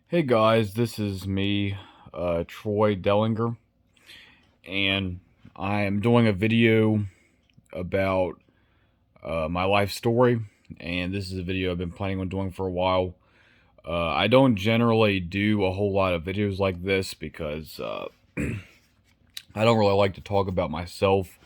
Hey guys, this is me, Troy Dellinger, and I am doing a video about my life story. And this is a video I've been planning on doing for a while. I don't generally do a whole lot of videos like this because I don't really like to talk about myself.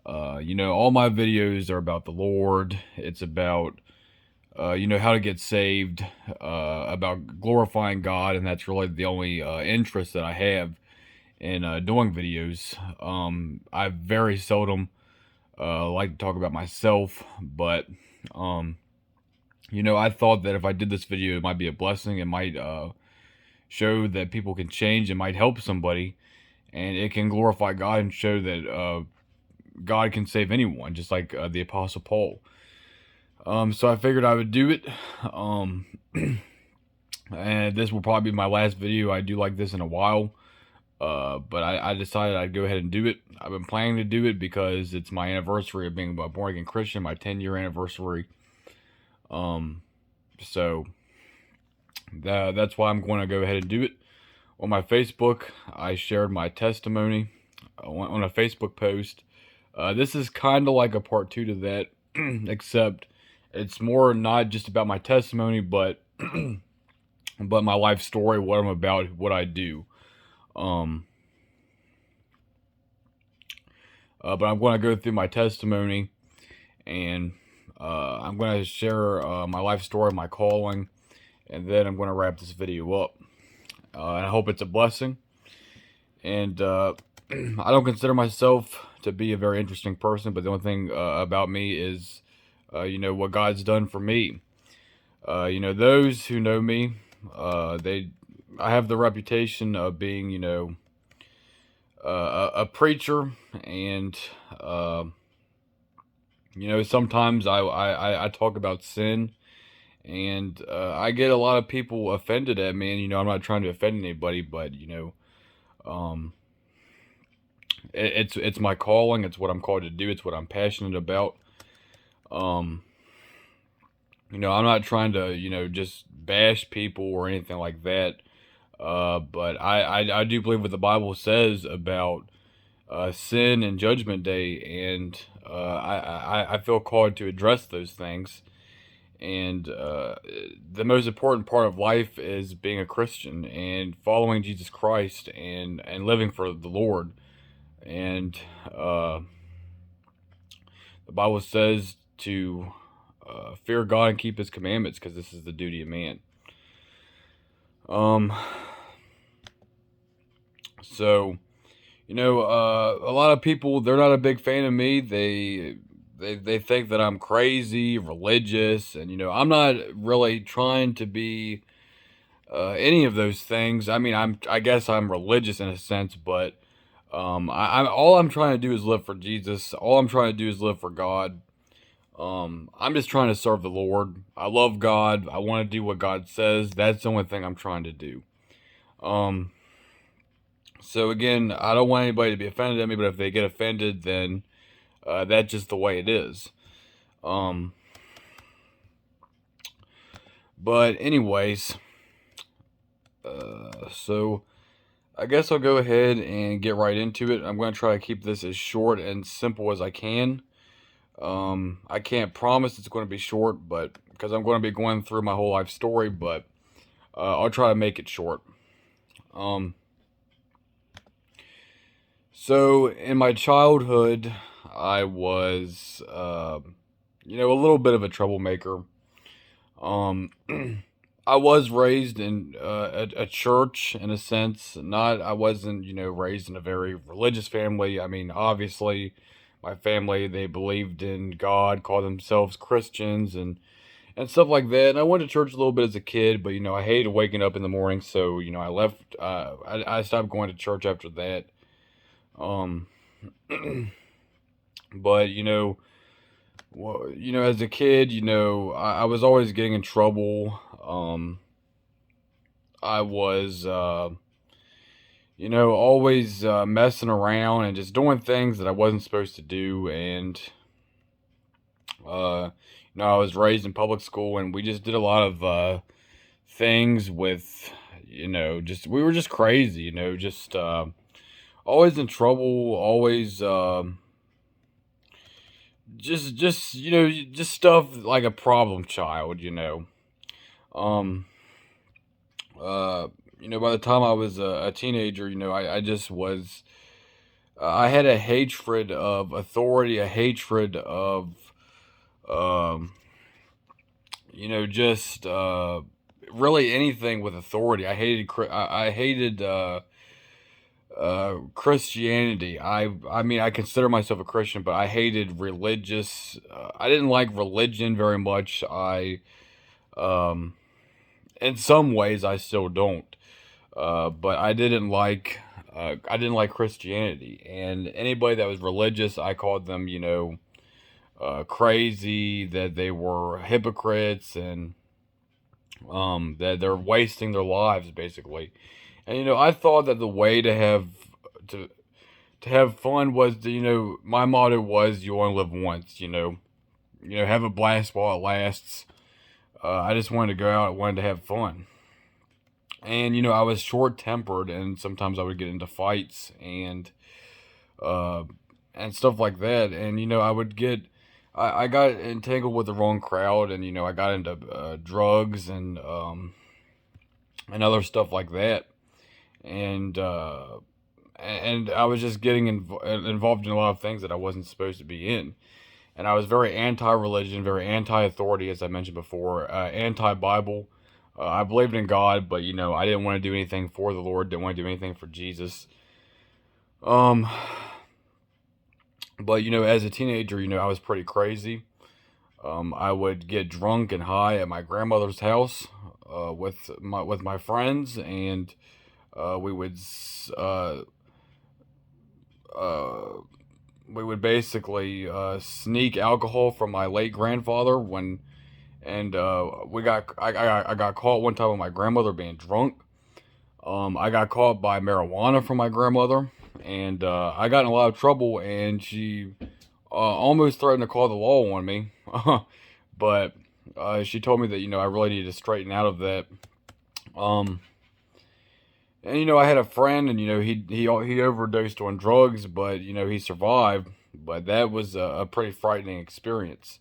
All my videos are about the Lord. It's about how to get saved, about glorifying God, and that's really the only interest that I have in doing videos. I very seldom like to talk about myself, but I thought that if I did this video, it might be a blessing. It might show that people can change. It might help somebody, and it can glorify God and show that God can save anyone, just like the Apostle Paul. So I figured I would do it. Um, and this will probably be my last video I do like this in a while. But I decided I'd go ahead and do it. I've been planning to do it because it's my anniversary of being a born again Christian, my 10-year anniversary. Um, so that's why I'm going to go ahead and do it. On my Facebook, I shared my testimony on a Facebook post. This is kind of like a part two to that, except it's more not just about my testimony, but but my life story, what I'm about, what I do. Um, but I'm going to go through my testimony, and I'm going to share my life story, my calling, and then I'm going to wrap this video up. And I hope it's a blessing. And I don't consider myself to be a very interesting person, but the only thing about me is, what God's done for me. Those who know me, I have the reputation of being, a preacher, and sometimes I talk about sin, and I get a lot of people offended at me. And I'm not trying to offend anybody, but um, it's my calling. It's what I'm called to do. It's what I'm passionate about. Um, I'm not trying to just bash people or anything like that. But I do believe what the Bible says about sin and Judgment Day, and I feel called to address those things. And the most important part of life is being a Christian and following Jesus Christ and living for the Lord. And the Bible says to fear God and keep His commandments, because this is the duty of man. Um, so a lot of people, they're not a big fan of me. They think that I'm crazy, religious, and I'm not really trying to be any of those things. I mean, I guess I'm religious in a sense, but I'm all I'm trying to do is live for Jesus. All I'm trying to do is live for God. I'm just trying to serve the Lord. I love God. I want to do what God says. That's the only thing I'm trying to do. Um, so again, I don't want anybody to be offended at me, but if they get offended, then that's just the way it is. Um, but anyways, so I guess I'll go ahead and get right into it. I'm going to try to keep this as short and simple as I can. I can't promise it's going to be short, but because I'm going to be going through my whole life story, but I'll try to make it short. Um, so in my childhood, I was, a little bit of a troublemaker. Um, I was raised in a church in a sense. Not, I wasn't, raised in a very religious family. I mean, obviously, my family, they believed in God, called themselves Christians, and stuff like that. And I went to church a little bit as a kid, but I hated waking up in the morning, so I left. I stopped going to church after that. Um, but as a kid, I was always getting in trouble. I was, always messing around and just doing things that I wasn't supposed to do. And, I was raised in public school, and we just did a lot of things with, just we were just crazy, just always in trouble, always just just stuff like a problem child, Um uh by the time I was a teenager, I just was I had a hatred of authority, a hatred of um just really anything with authority. I hated Christianity. I mean, I consider myself a Christian, but I hated religious. I didn't like religion very much. Um, in some ways, I still don't. But I didn't like Christianity, and anybody that was religious, I called them, crazy. That they were hypocrites, and that they're wasting their lives basically. And I thought that the way to to have fun was my motto was you only live once, have a blast while it lasts. I just wanted to go out, I wanted to have fun. And I was short tempered, and sometimes I would get into fights uh and stuff like that. And I would get I got entangled with the wrong crowd, and I got into drugs and other stuff like that. And I was just getting involved in a lot of things that I wasn't supposed to be in. And I was very anti-religion, very anti-authority, as I mentioned before, anti-Bible. I believed in God, but I didn't want to do anything for the Lord. Didn't want to do anything for Jesus. Um, but as a teenager, I was pretty crazy. I would get drunk and high at my grandmother's house with my friends, and we would uh, we would basically sneak alcohol from my late grandfather when and I got caught one time with my grandmother being drunk. I got caught by marijuana from my grandmother, and I got in a lot of trouble, and she almost threatened to call the law on me. But she told me that I really needed to straighten out of that. Um, and I had a friend, and he overdosed on drugs, but he survived. But that was a pretty frightening experience.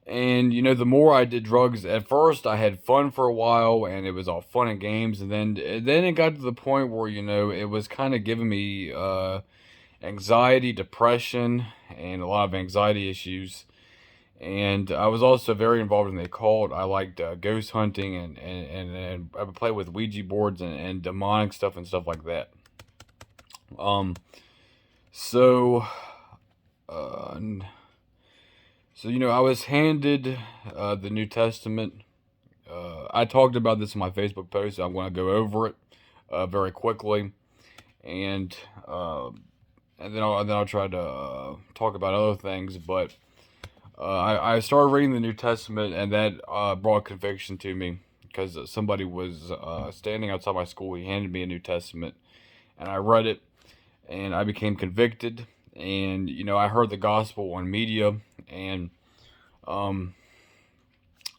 And the more I did drugs, at first I had fun for a while, and it was all fun and games. And then it got to the point where it was kind of giving me anxiety, depression, and a lot of anxiety issues. And I was also very involved in the occult. I liked ghost hunting, and I would play with Ouija boards and demonic stuff and stuff like that. Um, so, uh, so I was handed the New Testament. I talked about this in my Facebook post, so I'm going to go over it very quickly, and uh, and then I'll try to talk about other things. But I started reading the New Testament, and that brought conviction to me because somebody was standing outside my school. He handed me a New Testament, and I read it, and I became convicted. And I heard the gospel on media, and um,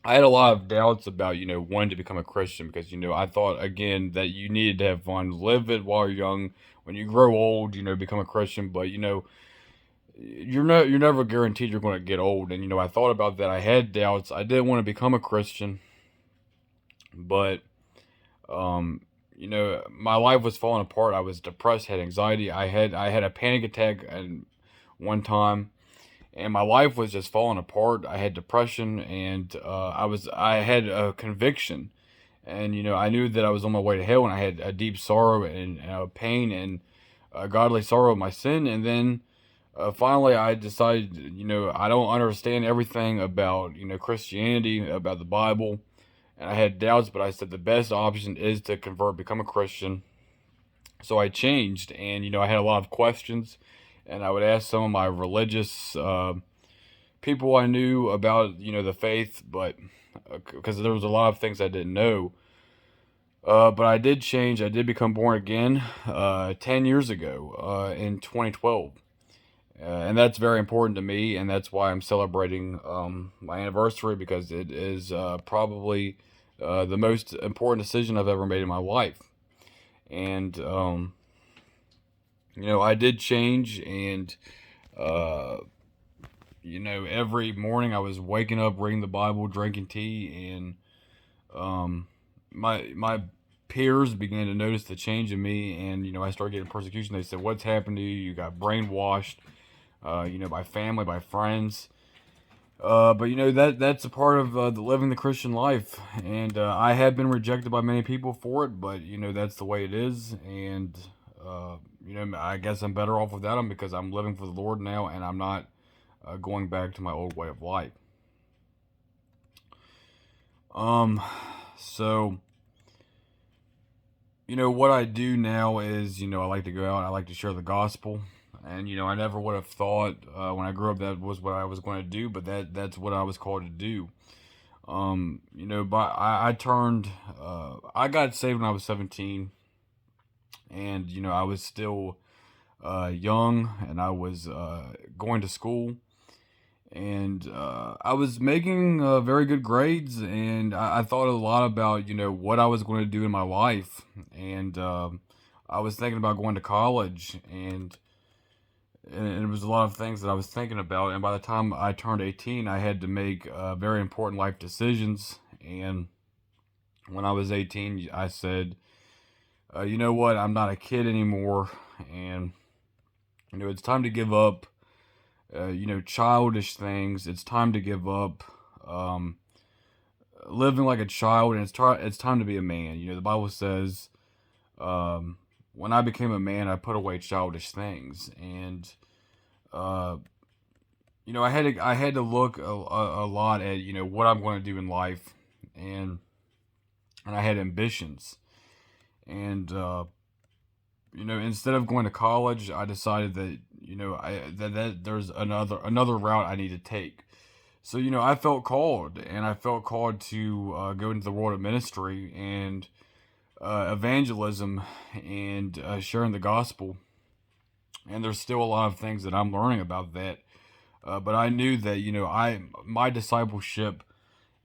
I had a lot of doubts about wanting to become a Christian because I thought again that you needed to have fun, live it while you're young. When you grow old, become a Christian. But you're never guaranteed you're going to get old. And I thought about that. I had doubts. I didn't want to become a Christian, but um, my life was falling apart. I was depressed, had anxiety. I had a panic attack and one time, and my life was just falling apart. I had depression, and I had a conviction, and I knew that I was on my way to hell, and I had a deep sorrow and pain and godly sorrow of my sin. And then finally, I decided, I don't understand everything about Christianity, about the Bible, and I had doubts, but I said the best option is to convert, become a Christian. So I changed, and I had a lot of questions, and I would ask some of my religious people I knew about the faith, but because there was a lot of things I didn't know. But I did change. I did become born again 10 years ago in 2012. And that's very important to me, and that's why I'm celebrating my anniversary because it is probably the most important decision I've ever made in my life. And I did change, and uh, every morning I was waking up, reading the Bible, drinking tea, and um, my peers began to notice the change in me, and I started getting persecution. They said, "What's happened to you? You got brainwashed." By family, by friends. But that's a part of the living the Christian life, and I have been rejected by many people for it. But that's the way it is, and I guess I'm better off without them because I'm living for the Lord now, and I'm not going back to my old way of life. Um, so what I do now is I like to go out, I like to share the gospel. And I never would have thought when I grew up that was what I was going to do, but that's what I was called to do. But I turned, I got saved when I was 17, and I was still young, and I was going to school, and I was making very good grades, and I thought a lot about what I was going to do in my life, and I was thinking about going to college, and it was a lot of things that I was thinking about. And by the time I turned 18, I had to make very important life decisions. And when I was 18, I said, you know what? I'm not a kid anymore. And, it's time to give up, childish things. It's time to give up um, living like a child. And it's time to be a man. The Bible says, when I became a man, I put away childish things. And, uh, I had to look a lot at what I'm going to do in life, and I had ambitions, and instead of going to college, I decided that that there's another route I need to take. So I felt called, and I felt called to go into the world of ministry and evangelism and sharing the gospel. And there's still a lot of things that I'm learning about that. But I knew that my discipleship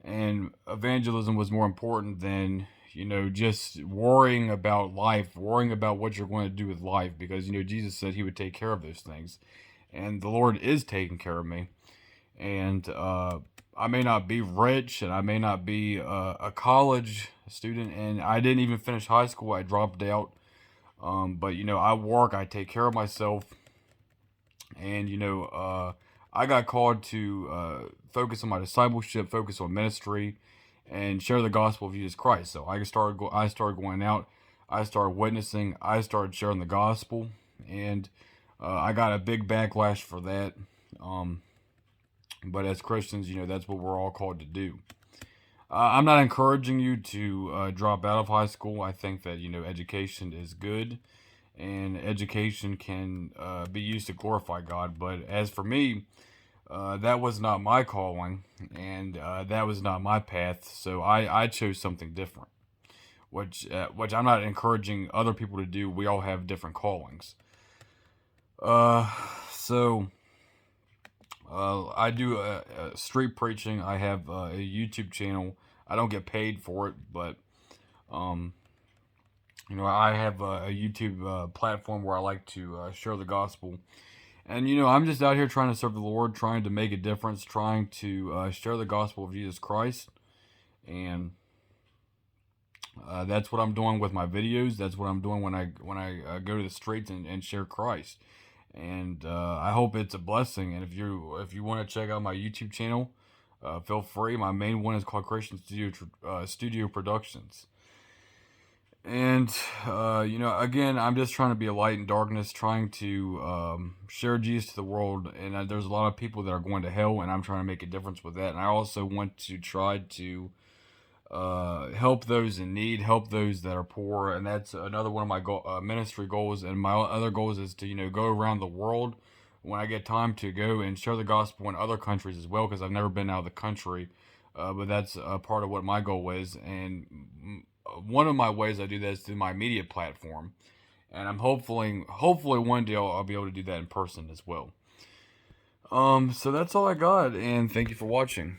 and evangelism was more important than just worrying about life, worrying about what you're going to do with life, because Jesus said He would take care of those things, and the Lord is taking care of me. And I may not be rich, and I may not be a college student, and I didn't even finish high school. I dropped out. But I work, I take care of myself, and I got called to focus on my discipleship, focus on ministry, and share the gospel of Jesus Christ. So I started going out, I started witnessing, I started sharing the gospel, and I got a big backlash for that. Um, but as Christians, that's what we're all called to do. I'm not encouraging you to drop out of high school. I think that education is good, and education can be used to glorify God. But as for me, that was not my calling, and that was not my path. So I chose something different, which I'm not encouraging other people to do. We all have different callings. Uh, so I do street preaching. I have a YouTube channel. I don't get paid for it, but um, I have a YouTube platform where I like to share the gospel. And I'm just out here trying to serve the Lord, trying to make a difference, trying to share the gospel of Jesus Christ, and that's what I'm doing with my videos. That's what I'm doing when I go to the streets and share Christ. And I hope it's a blessing. And if you want to check out my YouTube channel, feel free. My main one is called Christian Studio Productions. And again, I'm just trying to be a light in darkness, trying to share Jesus to the world. And there's a lot of people that are going to hell, and I'm trying to make a difference with that. And I also want to try to help those in need, help those that are poor, and that's another one of my ministry goals. And my other goals is to go around the world when I get time to go and share the gospel in other countries as well, because I've never been out of the country. But that's part of what my goal is, and one of my ways I do that is through my media platform, and I'm hopefully one day I'll be able to do that in person as well. So that's all I got, and thank you for watching.